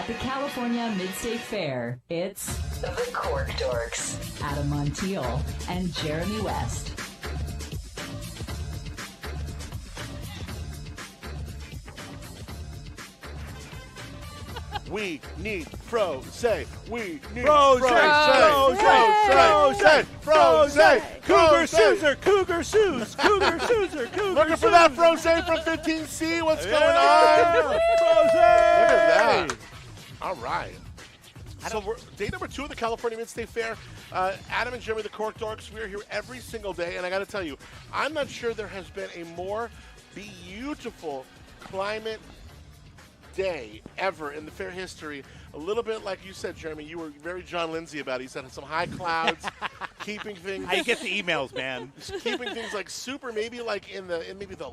the California Mid-State Fair, it's The Cork Dorks. Adam Montiel and Jeremy West. We need Froze. We need Froze. Froze. Cougar Suzer. Cougar Suze. Cougar Suzer. Cougar Looking for that Froze from 15C. What's going on? Froze. Look at that. All right. So we're day number 2 of the California Mid-State Fair. Adam and Jeremy, the Cork Dorks, we're here every single day. And I got to tell you, I'm not sure there has been a more beautiful climate day ever in the fair history. A little bit like you said, Jeremy, you were very John Lindsay about it. He said some high clouds, keeping things. I get the emails, man. Keeping things like super, maybe like in maybe the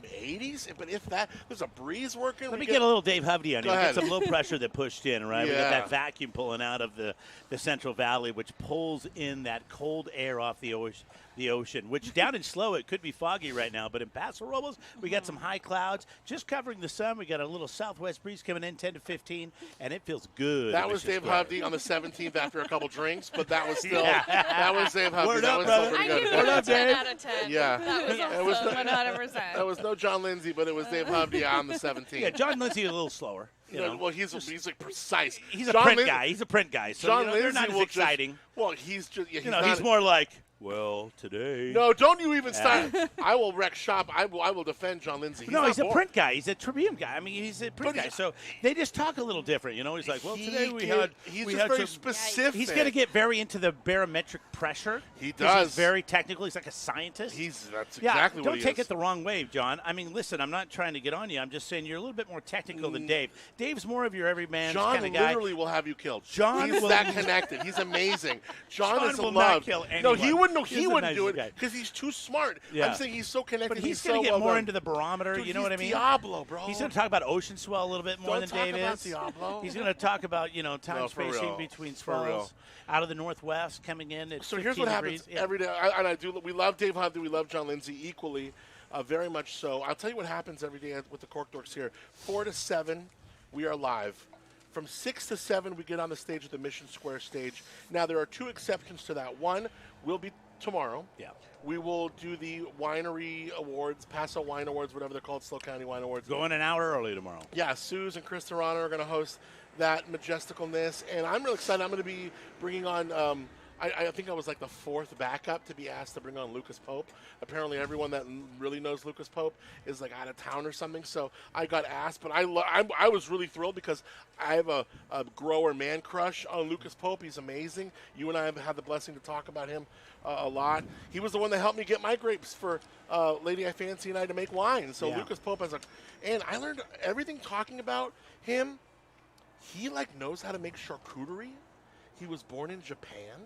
80s, but if that, there's a breeze working. Let me get a little Dave Hovey on you. Go ahead. Get some low pressure that pushed in, right? We Yeah. got that vacuum pulling out of the Central Valley, which pulls in that cold air off the ocean, which down in Slow, it could be foggy right now, but in Paso Robles, we got some high clouds just covering the sun. We got a little southwest breeze coming in 10 to 15, and it feels good. That was Dave Hovey on the 17th after a couple drinks, but that was still that was Dave Hovey. Word that up, was brother. still I pretty give good. it a 10 out of 10. Yeah. That was It was awesome, the- 100%. That was no John Lindsay, but it was Dave Hovey on the 17th. Yeah, John Lindsay a little slower. You know. Well, he's like precise. He's a John print Lin- guy. He's a print guy. So John they're Lindsay not as will exciting. Well, he's just he's He's more like, well, today. No, don't you even start. I will wreck shop. I will defend John Lindsay. He's a print guy. He's a Tribune guy. I mean, he's a print guy. So they just talk a little different. He's like, well, today He's we just had very some, specific. He's going to get very into the barometric pressure. He 'cause does. He's very technical. He's like a scientist. That's Yeah, exactly what don't he take is. it the wrong way, John. I mean, listen, I'm not trying to get on you. I'm just saying you're a little bit more technical than Dave. Dave's more of your everyman John kind of guy. literally will have you killed. John he's will- that connected. He's amazing. John is will loved. not kill No, he anyone. wouldn't. He's He the wouldn't do nicest it guy. because he's too smart. Yeah. I'm saying he's so connected. But he's so going to get well more done. into the barometer. Dude, you know he's what I mean? Diablo, bro. He's going to talk about ocean swell a little bit more Don't than talk Dave about is. Diablo. He's going to talk about time No, for spacing real. between For real. swells out of the northwest coming in at So 15 here's what happens degrees. Yeah. every day. I do. We love Dave Hovey. We love John Lindsay equally, very much so. I'll tell you what happens every day with the Cork Dorks here. 4 to 7, we are live. From 6 to 7, we get on the stage at the Mission Square stage. Now, there are 2 exceptions to that. One will be tomorrow. Yeah. We will do the winery awards, Paso Wine Awards, whatever they're called, Slow County Wine Awards. Going an hour early tomorrow. Yeah, Suze and Chris Serrano are going to host that majesticalness, and I'm really excited. I'm going to be bringing on, I think I was like the 4th backup to be asked to bring on Lucas Pope. Apparently everyone that really knows Lucas Pope is like out of town or something, so I got asked, but I was really thrilled because I have a grower man crush on Lucas Pope. He's amazing. You and I have had the blessing to talk about him a lot. He was the one that helped me get my grapes for Lady I Fancy and I to make wine. So Yeah. Lucas Pope and I learned everything talking about him. He knows how to make charcuterie. He was born in Japan.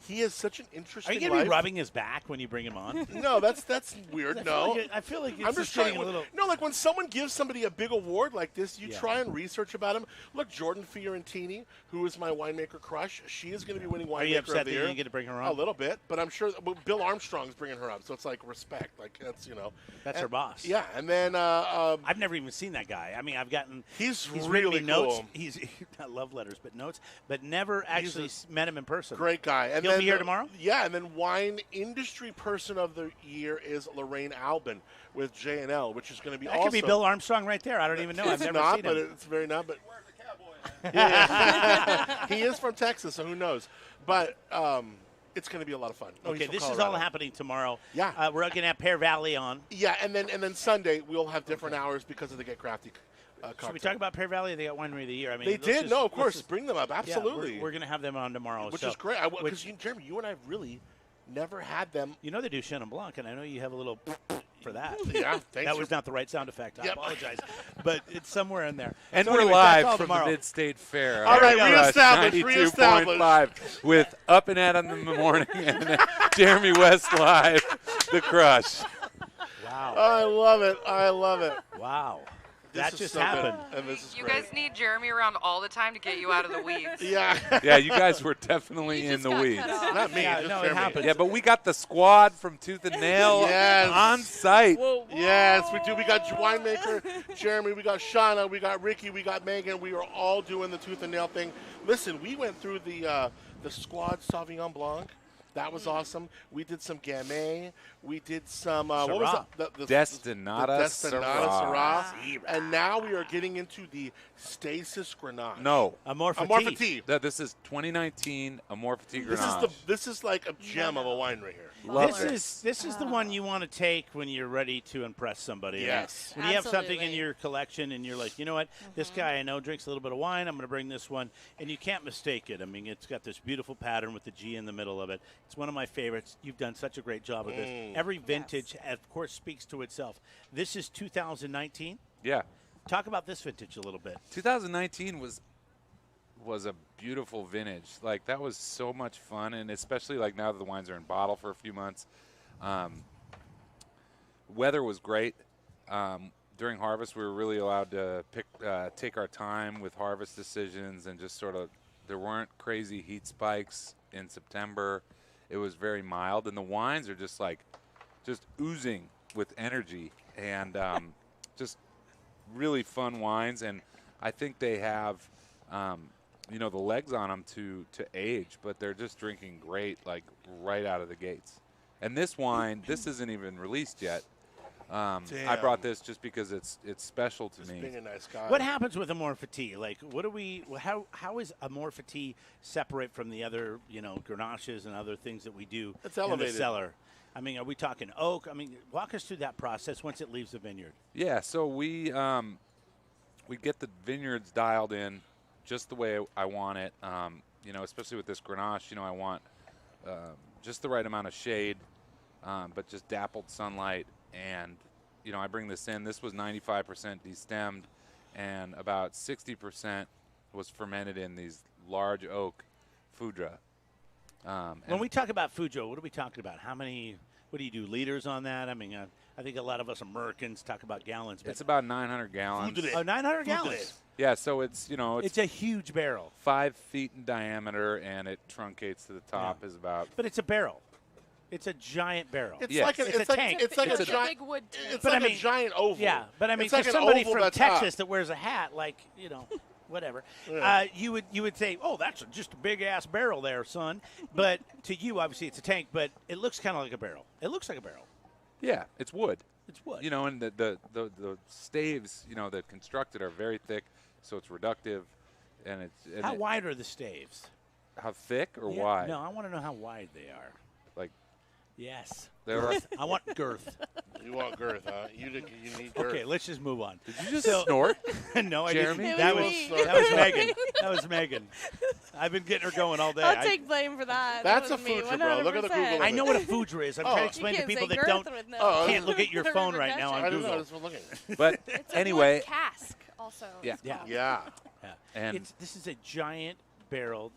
He has such an Are interesting you going to life. be rubbing his back when you bring him on? No, that's weird. No. I feel like it's I'm just getting trying. a little. No, like when someone gives somebody a big award like this, you Yeah. try and research about him. Look, Jordan Fiorentini, who is my winemaker crush, she is going to be winning winemaker Are you of upset the that you year. didn't get to bring her on? A little bit, but I'm sure Bill Armstrong's bringing her up, so it's like respect. Like that's That's her boss. Yeah, and then I've never even seen that guy. I mean, I've gotten. He's written really me notes. cool. He's not love letters, but notes. But never actually met him in person. great guy. And He'll then be here tomorrow? Yeah, and then wine industry person of the year is Lorraine Albin with J&L, which is going to be That also. could be Bill Armstrong right there. I don't even know. I've It's never not, seen but him. it's very not. But yeah, he is from Texas, so who knows? But it's going to be a lot of fun. No, Okay, he's from this is Colorado. all happening tomorrow. Yeah. We're going to have Pear Valley on. Yeah, and then Sunday we'll have different hours because of the Get Crafty. Should Cocktail. we talk about Pear Valley? They got Winery of the Year. I mean, They let's did. just- No, of let's course. just- Bring them up. yeah, Absolutely. we're going to have them on tomorrow. Which so- is great. Because Jeremy, you and I really never had them. You know they do Chenin Blanc, and I know you have a little for that. Yeah, thanks. That was not the right sound effect. I Yep. apologize. But it's somewhere in there. And So we're anyway, that's all live from tomorrow. the Mid-State Fair. All right, on Rush reestablished, 92.5 with Up and At in the morning and Jeremy West live, The Crush. Wow. I love it. I love it. Wow. That is just so good, happened. and this is You great. guys need Jeremy around all the time to get you out of the weeds. Yeah. Yeah, you guys were definitely You in just the got weeds. cut off. Not me. Yeah, just no, it Jeremy. happens. Yeah, but we got the squad from Tooth and Nail Yes. on site. Yes, we do. We got winemaker Jeremy, we got Shauna, we got Ricky, we got Megan. We are all doing the tooth and nail thing. Listen, we went through the Squad Sauvignon Blanc. That was awesome. We did some Gamay. We did some what was that? The Destinata Syrah. Syrah. And now we are getting into the Stasis Grenache. No. Amorphatie. This is 2019 Amorphatie Grenache. This is like a gem of a wine right here. Love This is the one you want to take when you're ready to impress somebody. Yes. When you have something in Absolutely. your collection and you're like, you know what, this guy I know drinks a little bit of wine. I'm going to bring this one, and you can't mistake it. I mean, it's got this beautiful pattern with the G in the middle of it. It's one of my favorites. You've done such a great job with this. Every vintage, of course, speaks to itself. This is 2019. Yeah. Talk about this vintage a little bit. 2019 was a beautiful vintage. Like, that was so much fun, and especially like now that the wines are in bottle for a few months. Weather was great. During harvest, we were really allowed to take our time with harvest decisions, and just sort of, there weren't crazy heat spikes in September. It was very mild, and the wines are just oozing with energy, and just really fun wines. And I think they have the legs on them to age, but they're just drinking great, like right out of the gates. And this wine, this isn't even released yet. I brought this just because it's special to me. Being a nice guy. What happens with Amorphatie? Like, how is Amorphatie separate from the other, Grenaches and other things that we do It's in the elevated. cellar? I mean, are we talking oak? I mean, walk us through that process once it leaves the vineyard. Yeah, so we get the vineyards dialed in just the way I want it. Especially with this Grenache, I want just the right amount of shade, but just dappled sunlight. And I bring this in. This was 95% destemmed, and about 60% was fermented in these large oak foudre. When we talk about Fujo, what are we talking about? What do you do, liters on that? I mean, I think a lot of us Americans talk about gallons. But It's about 900 gallons. Oh, 900 gallons. Yeah, so it's It's a huge barrel. 5 feet in diameter, and it truncates to the top is about. But it's a barrel. It's a giant barrel. It's Yes. like It's a tank. It's like It's a a giant. big wood. It's But like I mean- a giant oval. Yeah, but I mean, it's like for an somebody oval from that's Texas up. that wears a hat, like, whatever, Yeah. you would say, oh, that's just a big ass barrel there, son. But to you, obviously, it's a tank, but it looks kind of like a barrel. It looks like a barrel. Yeah, it's wood. It's wood. And the staves, that constructed are very thick, so it's reductive, and How wide are the staves? How thick or Yeah, wide? No, I want to know how wide they are. Like Yes. they're. I want girth. You want girth, huh? You need girth. Okay, let's just move on. Did you just snort? No, I Jeremy? didn't. It That was was, me. that was Megan. That was Megan. I've been getting her going all day. I'll take blame for that. That's That a wasn't me, food, bro. Look at the 100%. Google I know what a foudre is. I'm trying to explain to You people can't that say don't girth with no can't look at your phone right now on I don't know. Google. That's what I'm looking at. But It's a anyway, wood cask also. Yeah. it's Yeah. called. Yeah. Yeah. And- This is a giant barrel,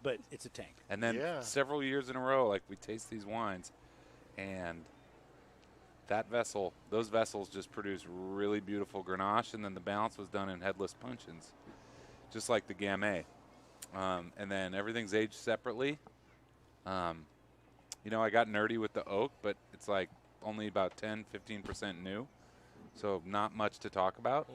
but it's a tank. and then Yeah. several years in a row, like we taste these wines, and those vessels just produce really beautiful Grenache, and then the balance was done in headless puncheons, just like the Gamay. And then everything's aged separately. I got nerdy with the oak, but it's like only about 10-15% new, so not much to talk about.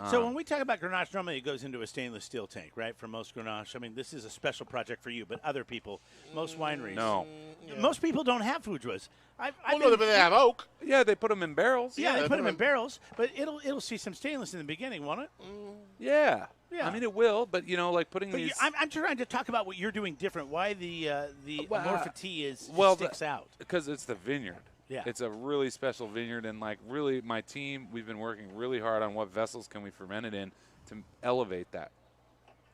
So when we talk about Grenache, normally it goes into a stainless steel tank, right? For most Grenache. I mean, this is a special project for you, but other people, most wineries. No. Most people don't have foudres. I've Well, no, but they have oak. Yeah, they put them in barrels. Yeah, they they put put them 'em in barrels, but it'll see some stainless in the beginning, won't it? Yeah. Yeah. I mean, it will, but like putting But these. I'm trying to talk about what you're doing different. Why the Well, Amorphatie sticks out. Because it's the vineyard. Yeah. It's a really special vineyard, and really, my team, we've been working really hard on what vessels can we ferment it in to elevate that,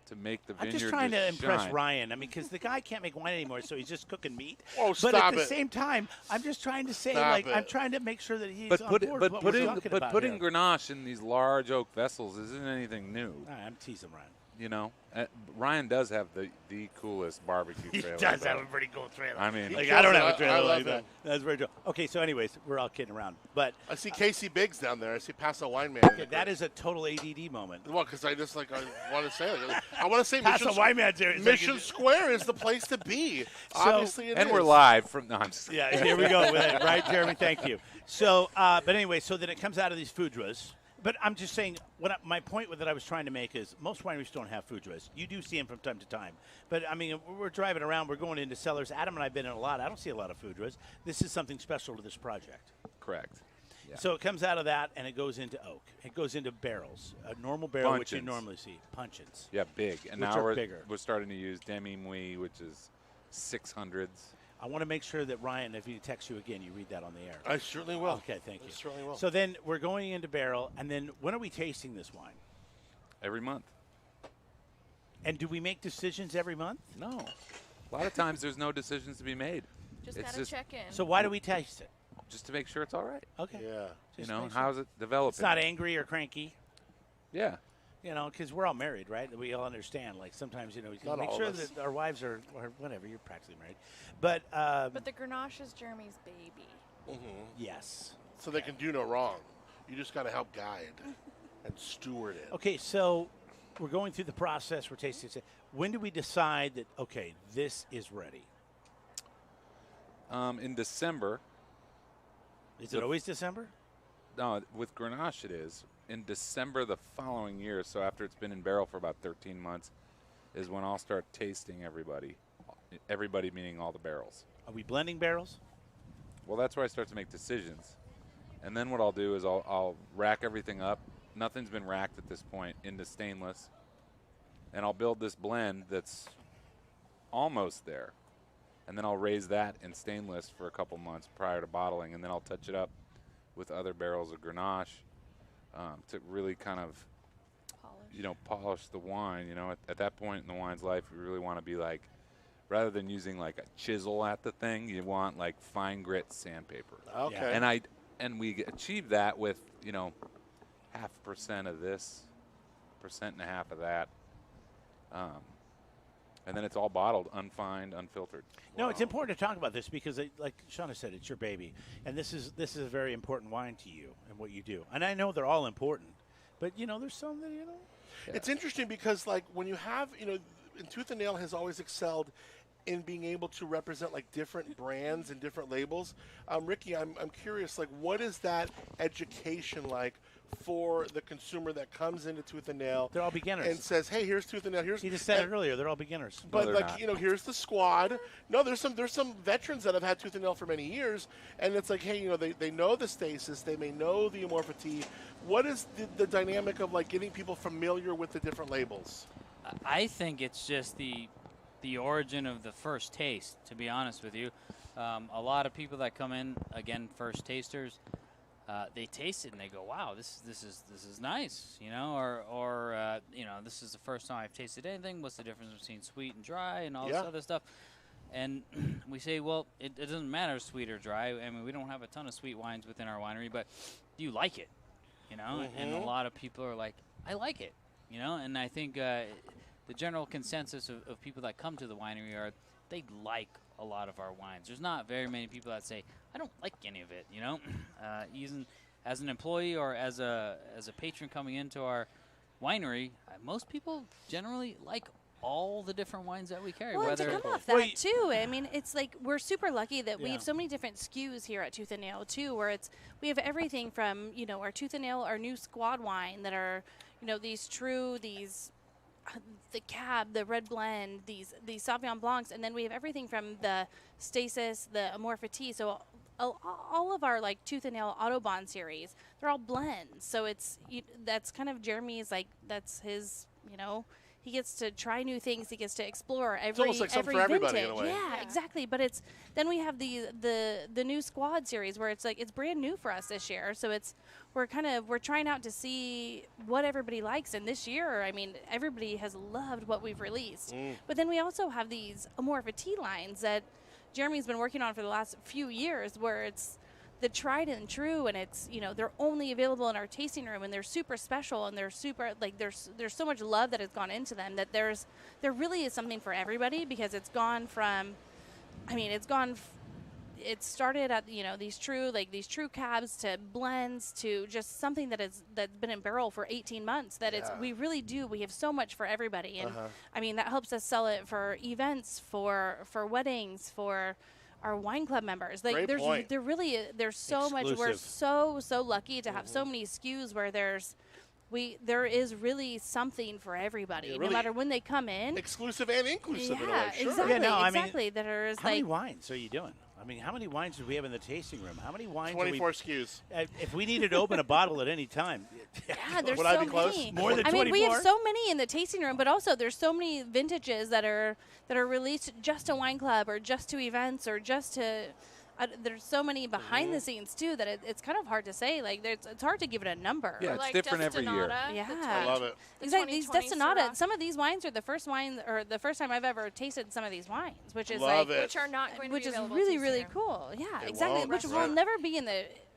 to make the vineyard. I'm just trying to impress shine. Ryan. I mean, because the guy can't make wine anymore, so he's just cooking meat. Oh, but at stop the it. same time, I'm just trying to say, Stop I'm it. trying to make sure that he's But on put board but with what we're putting talking but about putting here. Grenache in these large oak vessels isn't anything new. All right, I'm teasing Ryan. you know, Ryan does have the coolest barbecue He trailer. does though. have a pretty cool trailer. I mean, like, He I don't kills have it. a trailer I like love that. him. That's very true. Okay, so anyways, we're all kidding around. But I see Casey Biggs down there. I see Paso Wine Man. okay, that is a total ADD moment. Well, because I just I want to say I want to say Paso Wine Man's here. It's like- Mission Square is the place to be. Obviously, it and is. we're live from. No, I'm just Yeah, here we go with it, right, Jeremy? Thank you. So, but anyway, so then it comes out of these foodras. But I'm just saying, my point that I was trying to make is most wineries don't have foodras. You do see them from time to time. But, I mean, we're driving around. We're going into cellars. Adam and I have been in a lot. I don't see a lot of foodras. This is something special to this project. correct. Yeah. So it comes out of that, and it goes into oak. It goes into barrels, a normal barrel, which you Puncheons. normally see, puncheons. Yeah, big. And Which now are bigger. we're starting to use demi muit, which is 600s. I want to make sure that, Ryan, if he texts you again, you read that on the air. I certainly will. Okay, thank you. I certainly will. So then we're going into barrel, and then when are we tasting this wine? Every month. And do we make decisions every month? No. A lot of times there's no decisions to be made. Just It's gotta just- check in. So why do we taste it? Just to make sure it's all right. Okay. Yeah. You Just know, make sure. how's it developing? It's not angry or cranky, Yeah. you know, because we're all married, right? We all understand. Like sometimes, you know, you Not make all sure of us. that our wives are, or whatever, you're practically married. But, But the Grenache is Jeremy's baby. yes. So they can do no wrong. You just got to help guide and steward it. Okay, so we're going through the process. We're tasting it. When do we decide that, okay, this is ready? In December, Is it always December? no, with Grenache it is. In December the following year, so after it's been in barrel for about 13 months, is when I'll start tasting everybody. Everybody meaning all the barrels. Are we blending barrels? Well, that's where I start to make decisions. And then what I'll do is I'll rack everything up. Nothing's been racked at this point into stainless. And I'll build this blend that's almost there. And then I'll raise that in stainless for a couple months prior to bottling. And then I'll touch it up with other barrels of Grenache to really kind of, Polish. polish the wine. At that point in the wine's life, you really want to be like, rather than using like a chisel at the thing, you want like fine grit sandpaper. Okay. Yeah. And we achieve that with, 0.5% of this, 1.5% of that. And then it's all bottled, unfined, unfiltered. No, it's important to talk about this because, like Shauna said, it's your baby, and this is a very important wine to you and what you do. And I know they're all important, but there's some that It's interesting because, like, when you have, and Tooth and Nail has always excelled in being able to represent like different brands and different labels. Ricky, I'm curious, like, what is that education like for the consumer that comes into Tooth and Nail? They're all beginners. And says, "Hey, here's Tooth and Nail. Here's." He just said it earlier. They're all beginners. But they're like not. here's the squad. No, there's some veterans that have had Tooth and Nail for many years, and it's like, hey, they know the stasis, they may know the amorphity. What is the dynamic of like getting people familiar with the different labels? I think it's just the origin of the first taste, to be honest with you. A lot of people that come in, again, first tasters, they taste it and they go, wow, this is nice, or this is the first time I've tasted anything. What's the difference between sweet and dry and all this other stuff? And we say, well, it doesn't matter sweet or dry. I mean, we don't have a ton of sweet wines within our winery, but do you like it? And a lot of people are like, I like it, and I think the general consensus of people that come to the winery are they like a lot of our wines. There's not very many people that say, I don't like any of it, Even as an employee or as a patron coming into our winery, most people generally like all the different wines that we carry. Well, and to whether come off that too, I mean, it's like we're super lucky that we Yeah. have so many different SKUs here at Tooth and Nail too, where we have everything from our Tooth and Nail, our new squad wine that are the Cab, the Red Blend, these Sauvignon Blancs, and then we have everything from the Stasis, the Amorphity. So all of our like Tooth and Nail Autobahn series, they're all blends. So that's kind of Jeremy's that's his he gets to try new things. He gets to explore every almost like something every for everybody vintage. in a way. Yeah, exactly. But then we have the new Squad series where it's brand new for us this year. So we're trying out to see what everybody likes. And this year, I mean, everybody has loved what we've released. But then we also have these Amorphity lines that Jeremy's been working on for the last few years, where the tried and true, and it's, they're only available in our tasting room, and they're super special, and they're super, like, there's so much love that has gone into them that there really is something for everybody, because it's gone from, it started at, these true cabs to blends to just something that's been in barrel for 18 months, that we have so much for everybody. And that helps us sell it for events, for weddings, for our wine club members. Like, there's so much. We're so lucky to have so many SKUs where there is really something for everybody, no matter when they come in. Exclusive and inclusive. Yeah, Sure. exactly. Yeah, no, exactly. How many wines are you doing? How many wines do we have in the tasting room? How many wines? 24 SKUs. If we needed to open a bottle at any time. Yeah, there's Would so I be close? many. More than 24? We have so many in the tasting room, but also there's so many vintages that are released just to wine club or just to events or just to. There's so many behind the scenes too that it's kind of hard to say. Like, it's hard to give it a number. Yeah, it's different every year. Yeah, I love it. Exactly. These Destinata. Some of these wines are the first time I've ever tasted some of these wines, which is which are not going to be which is available really tasting really room. cool. Yeah, It exactly. won't. Which will never be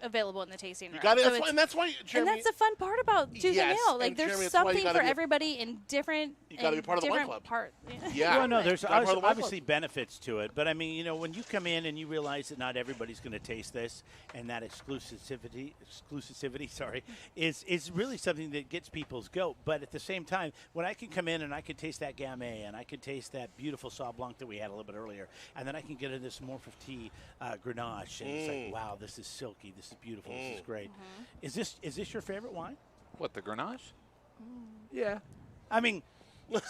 available in the tasting room. You got it. So That's why, Jeremy. and that's the fun part about Tooth and Yes, Nail. Like, and there's Jeremy, that's why you something gotta for be a- everybody in different. You gotta be part of the wine club. Yeah. Well, no, there's Not part of the wine obviously benefits to it, but when you come in and you realize that not everybody's going to taste this, and that exclusivity, is really something that gets people's goat. But at the same time, when I can come in and I can taste that Gamay, and I can taste that beautiful Sauv Blanc that we had a little bit earlier, and then I can get into this Morphe Grenache, and it's like, wow, this is silky, this is beautiful, this is great. Is this your favorite wine? What, the Grenache? Yeah.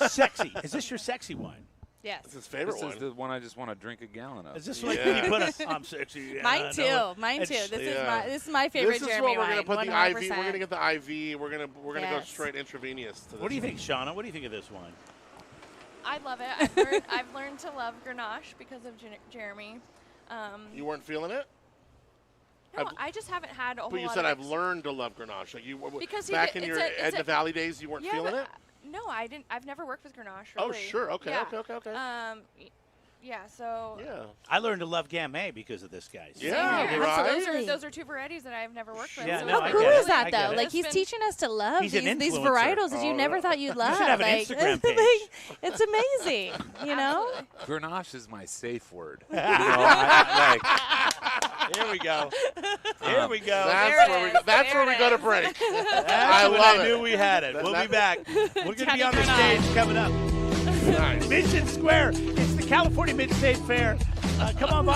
Sexy. Is this your sexy wine? Yes. It's his favorite This one. is the one I just want to drink a gallon of. Is this like when you put I'm sexy? Yeah, Mine too. no. Mine too. It's- This is my favorite This is Jeremy what we're wine. gonna put the 100%. IV. We're gonna get the IV. We're gonna go Yes. straight intravenous to this. What do you think, Shauna? What do you think of this wine? I love it. I've learned to love Grenache because of Jeremy. You weren't feeling it? No, I just haven't had a whole But you lot said of I've learned to love Grenache. Like Because back he in did- your it's a- Edna Valley days, you weren't Yeah, feeling but, it? No, I didn't. I've never worked with Grenache. Oh, Really. sure. Okay. Yeah. Okay. Yeah. So. Yeah. I learned to love Gamay because of this guy. Yeah. Yeah, right. absolutely. Those are two varieties that I've never worked with. Yeah, so no, How I cool get it. is that, I get though? it. Like, It's he's been- teaching us to love He's an these influencer. varietals that you Oh, never yeah. thought you'd love. should have an Like, Instagram page. it's amazing, you know? Grenache is my safe word. I Here we go. Here we go. That's where we go to break. That's when love I it. knew we had it. We'll be back. We're going to be on the Grenache. stage coming up. Nice. Mission Square. It's the California Mid-State Fair. Come on by.